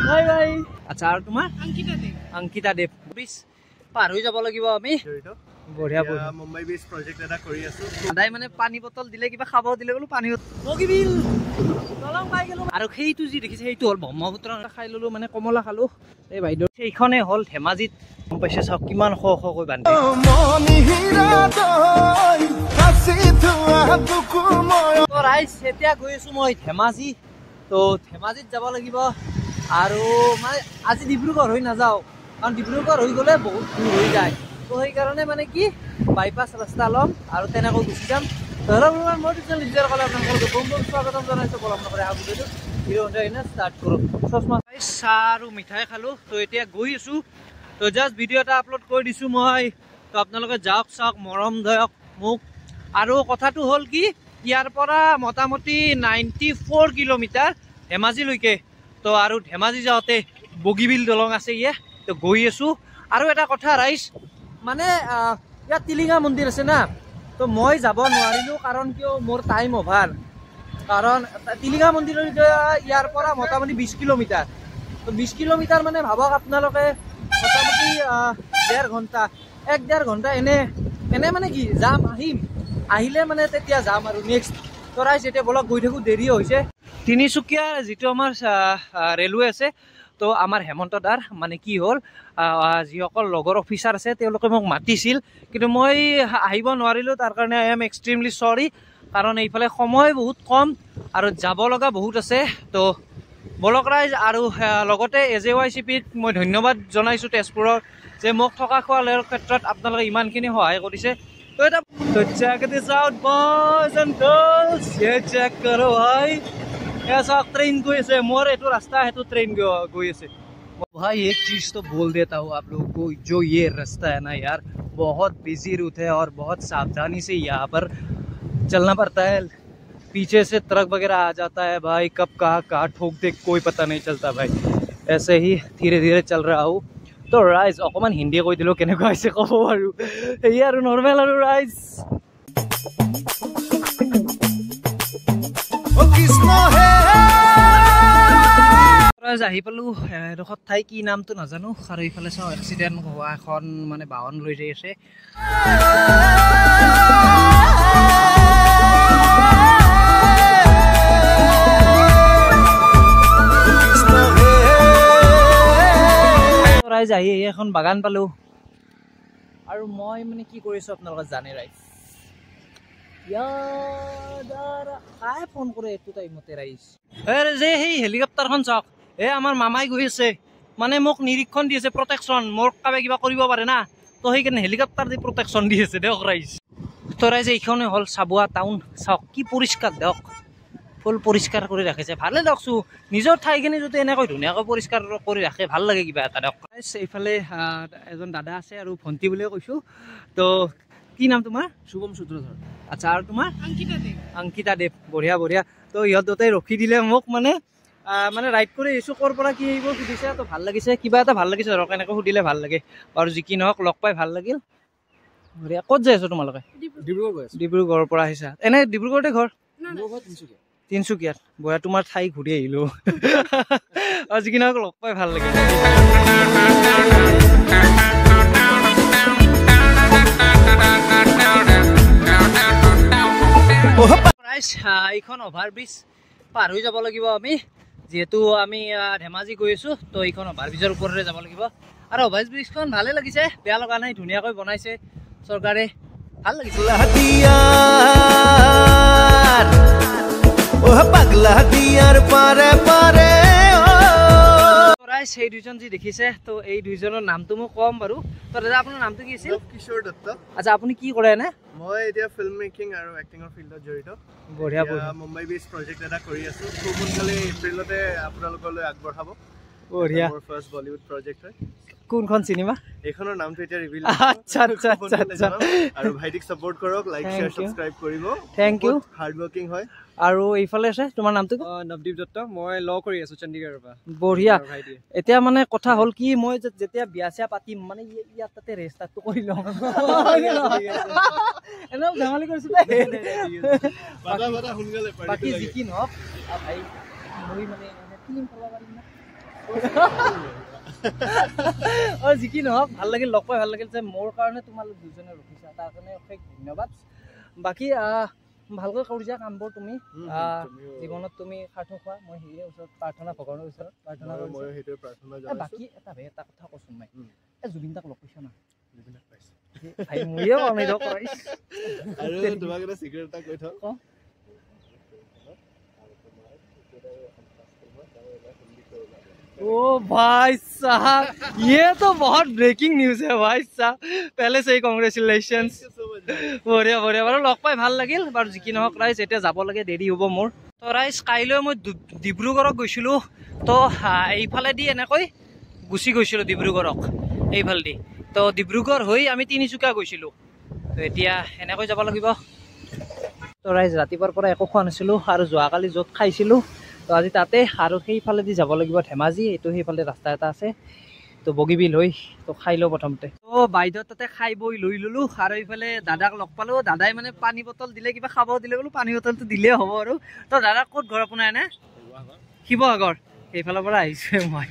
Bye bye. আচ্ছা আৰু তোমাৰ? অংকিতা দেৱ। পাৰ হৈ যাব লাগিব আমি। বঢ়িয়া বঢ়িয়া। মুম্বাই বিচ প্ৰজেক্ট এটা কৰি আছো। সদায় মানে পানী বটল দিলে কিবা খাব দিলে বোলো পানী বগীবিল দলং পাই গেলো। আৰু সেইটো যি দেখিছে সেইটো হ'ল ব্ৰহ্মপুত্ৰ খাই ললো মানে কমলা খালো। এই বাইদেউ সেইখনে হ'ল ধেমাজিত গম পাইছে চাওক কিমান শ শ কৈ বান্ধে। ৰাইজ এতিয়া গৈ আছো মই ধেমাজি। তো ধেমাজিত যাব লাগিব আৰু মানে আজি ডিব্ৰুগড় হৈ নাযাওঁ কাৰণ ডিব্ৰুগড় হৈ গ'লে বহুত দূৰ হৈ যায়। তো সেইকাৰণে মানে কি বাইপাছ ৰাস্তা ল'ম আৰু তেনেকৈ গুচি যাম। মই নিজৰ ক'লে আপোনালোকক বম বম স্বাগতম জনাইছোঁ। বলম নকৰে ভিডিঅ'টো ভিডিঅ' ষ্টাৰ্ট কৰোঁ। চশমা চাহ আৰু মিঠাই খালোঁ। তো এতিয়া গৈ আছোঁ। তো জাষ্ট ভিডিঅ' এটা আপলোড কৰি দিছোঁ মই। তো আপোনালোকে যাওক চাওক মৰম ধৰক মোক। আৰু কথাটো হ'ল কি ইয়াৰ পৰা মোটামুটি 94 কিলোমিটাৰ ধেমাজিলৈকে। তো আৰু ধেমাজি যাওঁতে বগীবিল দলং আছে ইয়ে। তো গৈ আছোঁ। আৰু এটা কথা ৰাইজ মানে ইয়াত টিলিঙা মন্দিৰ আছে না। তো মই যাব নোৱাৰিলোঁ কাৰণ কিয় মোৰ টাইম অভাৰ। কাৰণ টিলিঙা মন্দিৰলৈকে ইয়াৰ পৰা মোটামুটি 20 কিলোমিটাৰ। তো 20 কিলোমিটাৰ মানে ভাবক আপোনালোকে মোটামুটি 1.5 ঘণ্টা 1.5 ঘণ্টা এনে মানে কি যাম আহিলে মানে তেতিয়া যাম আৰু নেক্সট। তো ৰাইজ এতিয়া বলক গৈ থাকোঁ দেৰি হৈছে। তিনিচুকীয়া যিটো আমাৰ ৰেলৱে আছে তো আমাৰ হেমন্ত দাৰ মানে কি হ'ল যিসকল লগৰ অফিচাৰ আছে তেওঁলোকে মোক মাতিছিল কিন্তু মই আহিব নোৱাৰিলোঁ। তাৰ কাৰণে আই এম এক্সট্ৰিমলি চৰি কাৰণ এইফালে সময় বহুত কম আৰু যাব লগা বহুত আছে। তো বলক ৰাইজ আৰু লগতে AJYCPত মই ধন্যবাদ জনাইছোঁ তেজপুৰৰ যে মোক থকা খোৱা লোৱাৰ ক্ষেত্ৰত আপোনালোকে ইমানখিনি সহায় কৰিছে। তো এটা check this out boys and girls ये check करो भाई ऐसा ट्रेन गई से मोर ये तो रास्ता है तो ट्रेन गई से भाई। एक चीज तो बोल देता हूँ आप लोगों को जो ये रास्ता है ना यार बहुत बिजी रूट है और बहुत सावधानी से यहाँ पर चलना पड़ता है। पीछे से ट्रक वगैरह आ जाता है भाई कब कहाँ ठोक दे कोई पता नहीं चलता भाई। ऐसे ही धीरे धीरे चल रहा हूँ। तो राइज অকমান হিন্দী কৈ দিলো কেনেকুৱা হৈছে ক'ব আৰু এই আৰু নৰ্মেল আৰু ৰাইজ আহি পালো এডোখৰ ঠাই কি নামটো নাজানো আৰু এইফালে চাওঁ এক্সিডেণ্ট হোৱা এখন মানে বাহন লৈ যাই আছে। ৰাইজ আহি এখন বাগান পালো আৰু মই মানে কি কৰিছো আপোনালোকে জানে ৰাইজ কাই ফোন কৰে এইটো টাইমতে ৰাইজ যে সেই হেলিকপ্টাৰখন চাওক আমাৰ মামাই গৈ আছে মানে মোক নিৰীক্ষণ দি আছে প্ৰটেকশ্যন মোৰ কাবে কিবা কৰিব পাৰে না। তো সেইকাৰণে হেলিকপ্টাৰ দি প্ৰটেকশ্যন দি আছে দিয়ক ৰাইজ। তো ৰাইজ এইখনে হ'ল চাবুৱা টাউন চাওক কি পৰিষ্কাৰ দিয়ক ফুল পৰিষ্কাৰ কৰি ৰাখিছে ভালে দিয়কচোন। নিজৰ ঠাইখিনি যদি এনেকৈ ধুনীয়াকৈ পৰিষ্কাৰ কৰি ৰাখে ভাল লাগে কিবা এটা দিয়ক। এইফালে এজন দাদা আছে আৰু ভণ্টি বুলিয়ে কৈছোঁ। তো কি নাম তোমাৰ? শুভম সূত্ৰধৰ। আচ্ছা আৰু তোমাৰ? অংকিতা দেৱ। বঢ়িয়া বঢ়িয়া। তো ইহঁত দুটাই ৰখি দিলে মোক মানে ৰাইড কৰি আহিছোঁ ক'ৰ পৰা কি আহিব সুধিছে। তো ভাল লাগিছে কিবা এটা ভাল লাগিছে ধৰক এনেকৈ সুধিলে ভাল লাগে আৰু যি কি নহওক লগ পাই ভাল লাগিল। বঢ়িয়া। ক'ত যাই আছো তোমালোকে? ডিব্ৰুগড়ৰ পৰা আহিছা? এনে ডিব্ৰুগড়তে ঘৰ? তিনিচুকীয়াত। বঢ়িয়া তোমাৰ ঠাই ঘূৰি আহিলোঁ আৰু যি কি নহওক লগ পাই ভাল লাগিল। এইখন অভাৰব্ৰিজ পাৰ হৈ যাব লাগিব আমি যিহেতু আমি ধেমাজি গৈ আছোঁ। তো এইখন অভাৰব্ৰিজৰ ওপৰতে যাব লাগিব আৰু অভাৰব্ৰিজখন ভালে লাগিছে বেয়া লগা নাই ধুনীয়াকৈ বনাইছে চৰকাৰে ভাল লাগিছে। সেই দুইজন যি দেখিছে তো এই দুইজনৰ নামটো মই কম বাৰু। তো দাদা আপোনাৰ নামটো কি আছিল? কিশোৰ দত্ত। আচ্ছা আপুনি কি কৰে এনে? মই এতিয়া ফিল্ম মেকিং আৰু এক্টিঙৰ ফিল্ডত জড়িত। বঢ়িয়া বঢ়িয়া। মুম্বাই বিচ প্ৰজেক্ট এটা কৰি আছো খুব সোনকালে এপ্ৰিলতে আপোনালোকলৈ আগবঢ়াব। বঢ়িয়া। মোৰ ফাৰ্ষ্ট বলিউড প্ৰজেক্ট হয়। কোনখন চিনেমা? এইখনৰ নামটো এতিয়া ৰিভিল আচ্ছা আচ্ছা আচ্ছা আৰু ভাইটিক সাপোৰ্ট কৰক লাইক শেয়াৰ সাবস্ক্ৰাইব কৰিব। Thank you. হাৰ্ড ৱৰ্কিং হয়। আৰু এইফালে আছে তোমাৰ নামটো? নৱদীপ দত্ত। মই ল কৰি আছো চণ্ডীগড়ৰ পৰা। বঢ়িয়া। এতিয়া মানে কথা হ'ল কি মই যেতিয়া বিয়া চিয়া পাতিম মানে ইয়াত তাতে ৰেজিষ্টাৰটো কৰি লওঁ এনে ধেমালি কৰিছো বাকী যি কি নহওক ভাই মই মানে ফিল্ম কৰিব পাৰিম না যি কি নহওক ভাল লাগিল লগ পাই ভাল লাগিল যে মোৰ কাৰণে তোমালোক দুজনে ৰখিছা তাৰ কাৰণে অশেষ ধন্যবাদ বাকী ভালকৈ কৰিছা কামবোৰ তুমি জীৱনত তুমি সাৰ্থক হোৱা মই সেয়ে ওচৰত প্ৰাৰ্থনা ভগৱানৰ ওচৰত প্ৰাৰ্থনা কৰিছোঁ বাকী এটা কথা কৈছোঁ মই জুবিন দাক লগ পাইছা না ভাই মইও আমি লগ পাইছ আৰু তোমাক এটা সিক্ৰেট এটা কৈ থওঁ ओ भाई साहब ये तो बहुत ब्रेकिंग न्यूज है भाई साहब पहले से ही कांग्रेचुलेशंस बढ़िया बढ़िया बार लग पाई ভাল লাগিল बार जी की নহক राइस এতিয়া যাব লাগে দেৰি হ'ব মোৰ তো ৰাইস কাইলৈ মই ডিব্ৰুগড়ক গৈছিলো তো এইফালে দি এনেকৈ গুছি গৈছিলো ডিব্ৰুগড়ক এইফালে দি তো ডিব্ৰুগড় হৈ আমি তিনিচুকীয়া গৈছিলো তো এতিয়া এনেকৈ যাব লাগিব তো রাইস ৰাতিপুৱাৰ পৰা একো খোৱা নাছিলো আৰু যোৱাকালি য'ত খাইছিলো তো আজি তাতে আৰু সেইফালে দি যাব লাগিব ধেমাজি এইটো সেইফালে ৰাস্তা এটা আছে তো বগীবিল হৈ তো খাই লওঁ প্ৰথমতে তো বাইদেউ তাতে খাই বই লৈ ললো আৰু এইফালে দাদাক লগ পালো দাদাই মানে পানী বটল দিলে কিবা খাব দিলে বোলো পানী বটলটো দিলেই হ'ব আৰু তো দাদা ক'ত ঘৰ আপোনাৰ এনে শিৱসাগৰ সেইফালৰ পৰা আহিছে মই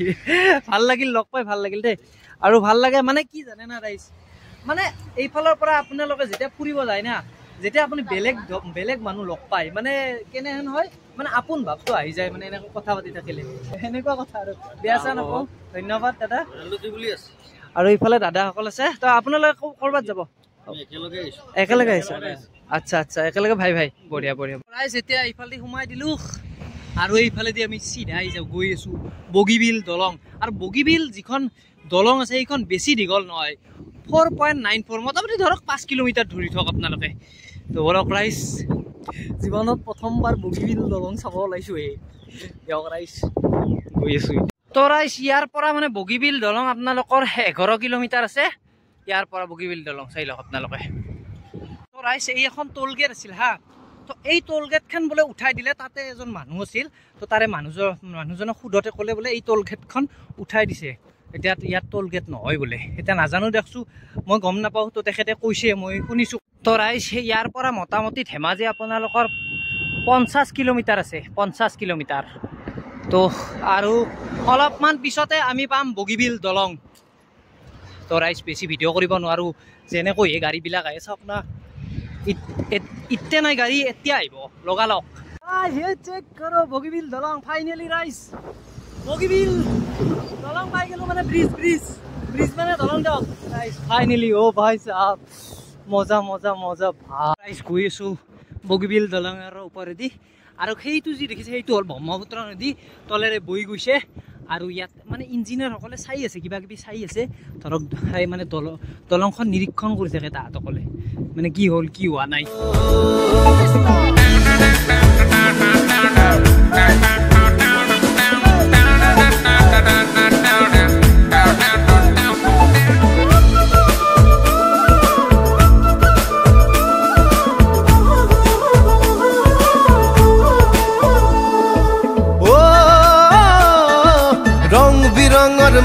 ভাল লাগিল লগ পাই ভাল লাগিল দেই আৰু ভাল লাগে মানে কি জানে না ৰাইজ মানে এইফালৰ পৰা আপোনালোকে যেতিয়া ফুৰিব যায় না যেতিয়া আপুনি বেলেগ মানুহ লগ পায় মানে কেনেহেন হয় মানে আপোন ভাৱটো আহি যায় মানে এনেকৈ কথা পাতি থাকিলে এনেকুৱা কথা আৰু বেয়া চা নকওঁ ধন্যবাদ দাদা আৰু এইফালে দাদাসকল আছে তো আপোনালোকে ক'ৰবাত যাব একেলগে আহিছে আচ্ছা আচ্ছা একেলগে ভাই ভাই বঢ়িয়া বঢ়িয়া ৰাইজ এতিয়া এইফালে সোমাই দিলো আৰু এইফালেদি আমি চিধা আহি যাওঁ গৈ আছো বগীবিল দলং আৰু বগীবিল যিখন দলং আছে এইখন বেছি দীঘল নহয় 4.94 মোটামুটি ধৰক 5 কিলোমিটাৰ ধৰি থক আপোনালোকে তো বলক ৰাইজ জীৱনত প্ৰথমবাৰ বগীবিল দলং চাব ওলাইছো দিয়ক ৰাইজ গৈ আছো তো ৰাইজ ইয়াৰ পৰা মানে বগীবিল দলং আপোনালোকৰ 11 কিলোমিটাৰ আছে ইয়াৰ পৰা বগীবিল দলং চাই লওক আপোনালোকে তো ৰাইজ এই এখন টোল গেট আছিল হা তো এই টোল গেটখন বোলে উঠাই দিলে তাতে এজন মানুহ আছিল তো তাৰে মানুহজনক সোধতে ক'লে বোলে এই টোল গেটখন উঠাই দিছে এতিয়া ইয়াত টোল গেট নহয় বোলে এতিয়া নাজানো দেখছো মই গম নাপাওঁ তো তেখেতে কৈছে মই শুনিছো তো ৰাইজ ইয়াৰ পৰা মোটামুটি ধেমাজি আপোনালোকৰ 50 কিলোমিটাৰ আছে 50 কিলোমিটাৰ তো আৰু অলপমান পিছতে আমি পাম বগীবিল দলং তো ৰাইজ বেছি ভিডিঅ' কৰিব নোৱাৰো যেনেকৈ এই গাড়ীবিলাক আহে চাওক না এতিয়া নাই গাড়ী এতিয়া আহিব লগালগ চেক কৰক বগীবিল দলং ফাইনেলি ৰাইজ বগীবিল দলং পাই গেলো মানে ব্রিজ মানে দলং দিয়ক গাইস ফাইনালি ও ভাই সাহেব মজা মজা মজা গাইস গৈ আছো বগীবিল দলঙৰ ওপৰেদি আৰু সেইটো যি দেখিছে সেইটো হল ব্ৰহ্মপুত্ৰ নদী তলেৰে বৈ গৈছে আৰু ইয়াত মানে ইঞ্জিনিয়াৰ সকলে চাই আছে কিবা কিবি চাই আছে ধৰক মানে দলংখন নিৰীক্ষণ কৰি থাকে তাহাঁতসকলে মানে কি হল কি হোৱা নাই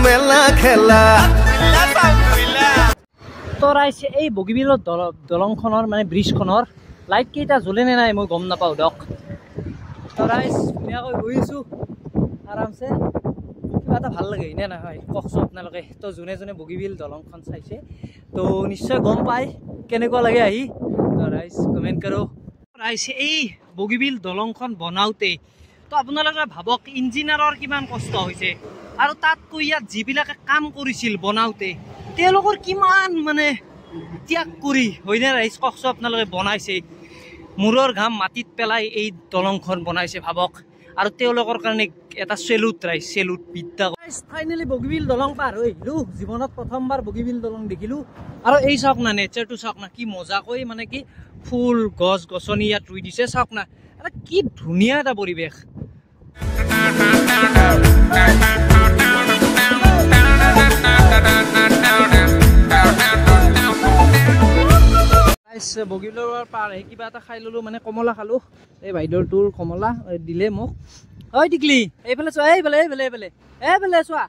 মেলা খেলা তো ৰাইজ এই বগীবিলৰ দলংখনৰ মানে ব্ৰিজখনৰ লাইট কেইটা জ্বলে নে নাই মই গম নাপাওঁ দিয়ক তো ৰাইজ ধুনীয়াকৈ গৈ আছো আৰামছে কিবা এটা ভাল লাগে নে নহয় কওকচোন আপোনালোকে তো যোনে যোনে বগীবিল দলংখন চাইছে তো নিশ্চয় গম পায় কেনেকুৱা লাগে আহি তো ৰাইজ কমেণ্ট কৰক ৰাইজ এই বগীবিল দলংখন বনাওঁতে তো আপোনালোকে ভাবক ইঞ্জিনিয়াৰৰ কিমান কষ্ট হৈছে আৰু তাতকৈ ইয়াত যিবিলাকে কাম কৰিছিল বনাওঁতে তেওঁলোকৰ কিমান মানে ত্যাগ কৰি হয়নে ৰাইজ কওকচোন আপোনালোকে বনাইছে মূৰৰ ঘাম মাটিত পেলাই এই দলংখন বনাইছে ভাবক আৰু তেওঁলোকৰ কাৰণে এটা চেলুট ৰাইজ চেলুট বিদ্যা ফাইনেলি বগীবিল দলং পাৰ হৈ আহিলো জীৱনত প্ৰথমবাৰ বগীবিল দলং দেখিলো আৰু এই চাওক না নেচাৰটো চাওক না কি মজাকৈ মানে কি ফুল গছ গছনি ইয়াত ৰুই দিছে চাওক না এটা কি ধুনীয়া এটা পৰিৱেশ বগীবিলৰ পাৰ আহি কিবা এটা খাই ললো মানে কমলা খালো এই বাইদেউৰ তোৰ কমলা দিলে মোক হয় টিকলি এইফালে চোৱা এইফালে এইফালে এইফালে এইফালে চোৱা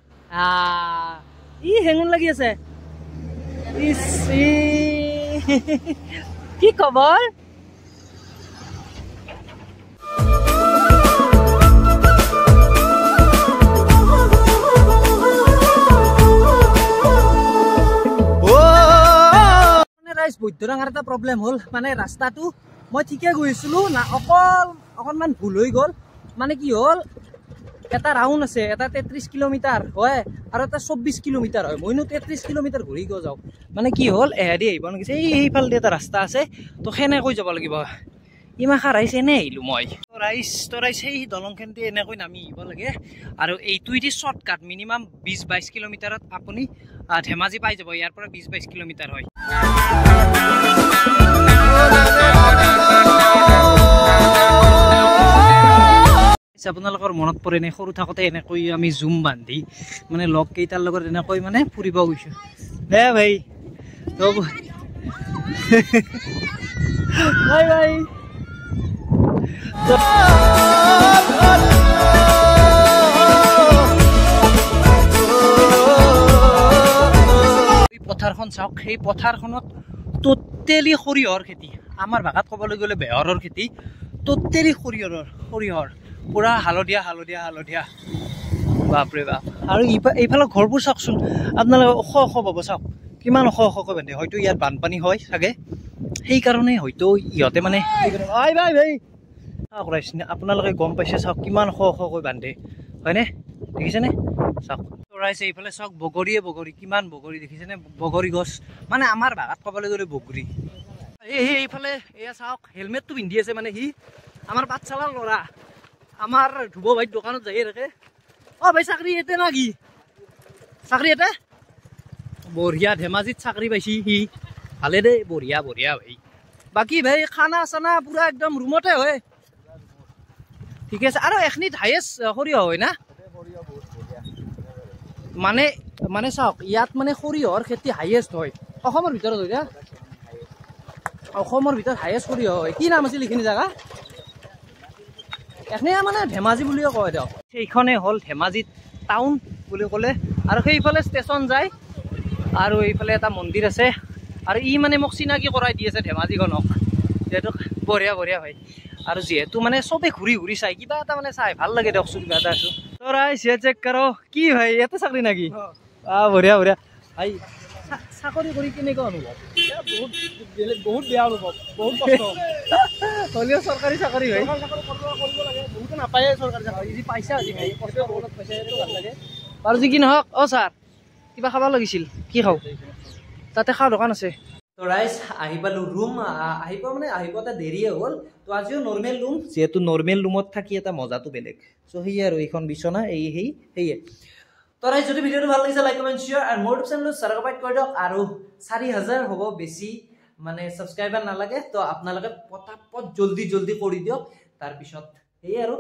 ই হেঙুন লাগি আছে কি খবৰ বৈদ্যৰাঙাৰ এটা প্ৰব্লেম হ'ল মানে ৰাস্তাটো মই ঠিকে গৈছিলোঁ না অকণমান ভুল হৈ গ'ল মানে কি হ'ল এটা ৰাউণ্ড আছে এটা 33 কিলোমিটাৰ হয় আৰু এটা 24 কিলোমিটাৰ হয় মইনো 33 কিলোমিটাৰ ঘূৰি গৈ যাওঁ মানে কি হ'ল এহেদি আহিব নাগিছে এইফালে এটা ৰাস্তা আছে তো সেনেকৈ যাব লাগিব ইমাখা ৰাইজ এনে আহিলোঁ মই ৰাইজ সেই দলংখনতে এনেকৈ নামি আহিব লাগে আৰু এইটোৱেদি শ্বৰ্টকাট মিনিমাম 20-22 কিলোমিটাৰত আপুনি ধেমাজি পাই যাব ইয়াৰ পৰা 20-22 কিলোমিটাৰ হয় আপোনালোকৰ মনত পৰে নে সৰু থাকোঁতে এনেকৈ আমি জুম বান্ধি মানে লগ কেইটাৰ লগত এনেকৈ মানে ফুৰিব গৈছোঁ দে ভাই বাই বাই পথাৰখন চাওক সেই পথাৰখনত টোটেলি সৰিয়হৰ খেতি আমাৰ ভাষাত ক'বলৈ গ'লে বেহৰৰ খেতি টোটেলি সৰিয়হৰ পুৰা হালধীয়া বাপৰে বাপ আৰু এইফালে ঘৰবোৰ চাওকচোন আপোনালোকে ওখ পাব চাওক কিমান ওখকৈ বান্ধে হয়তো ইয়াত বানপানী হয় চাগে সেইকাৰণে হয়তো ইহঁতে মানে চাওক ৰাইজ আপোনালোকে গম পাইছে চাওক কিমান ওখকৈ বান্ধে হয়নে দেখিছেনে চাওক ৰাইজ এইফালে চাওক বগৰী কিমান বগৰী দেখিছেনে বগৰী গছ মানে আমাৰ ভাষাত ক'বলৈ গ'লে বগৰী এইফালে এয়া চাওক হেলমেটটো পিন্ধি আছে মানে সি আমাৰ পাঠশালাৰ ল'ৰা আমাৰ ধুব ভাইৰ দোকানত যাই থাকে ভাই চাকৰি এতে না কি চাকৰি এতে বঢ়িয়া ধেমাজিত চাকৰি পাইছি সি ভালে দে বঢ়িয়া ভাই বাকী ভাই খানা চানা পুৰা একদম ৰুমতে হয় ঠিক আছে আৰু এখনিত হায়েষ্ট সৰিয়হ হয় না মানে চাওক ইয়াত মানে সৰিয়হৰ খেতি হায়েষ্ট হয় অসমৰ ভিতৰত হয় না অসমৰ ভিতৰত হায়েষ্ট সৰিয়হ হয় কি নাম আছিল এইখিনি জেগা এখনে মানে ধেমাজি বুলিও কয় দিয়ক সেইখনে হ'ল ধেমাজি টাউন বুলি ক'লে আৰু সেইফালে ষ্টেচন যায় আৰু এইফালে এটা মন্দিৰ আছে আৰু ই মানে মোক চিনাকি কৰাই দি আছে ধেমাজিখনক যিহেতু বঢ়িয়া হয় আৰু যিহেতু মানে চবে ঘূৰি চাই কিবা এটা মানে চাই ভাল লাগে দিয়কচোন কিবা এটা আছো চেক কৰ কি ভাই ইয়াতে চাকৰি নেকি বঢ়িয়া ভাই চাকৰি কৰি কেনেকুৱা অনুভৱ বহুত বেয়া অনুভৱ বহুত কষ্ট হ'লেও চৰকাৰী চাকৰি হয় বহুতে নাপায়ে চৰকাৰী চাকৰি যি পাইছা কষ্ট বহুত পাইছে সেইটো ভাল লাগে আৰু যি কি নহওক ছাৰ কিবা খাব লাগিছিল কি খাওঁ তাতে খোৱা দোকান আছে তো ৰাইজ আহি পালোঁ ৰুম আহি পোৱাতে দেৰিয়ে হ'ল তো আজিও নৰ্মেল ৰুম যিহেতু নৰ্মেল ৰুমত থাকি এটা মজাটো বেলেগ চ' সেয়ে আৰু এইখন বিচনা সেয়ে তো ৰাইজ যদি ভিডিঅ'টো ভাল লাগিছে লাইক কমেণ্ট শ্বেয়াৰ আৰু মোৰ ইউটিউব চেনেলটো ছাবস্ক্ৰাইব কৰি দিয়ক আৰু 4000 হ'ব বেছি মানে ছাবস্ক্ৰাইবাৰ নালাগে তো আপোনালোকে পটাপট জল্দি কৰি দিয়ক তাৰপিছত সেয়ে আৰু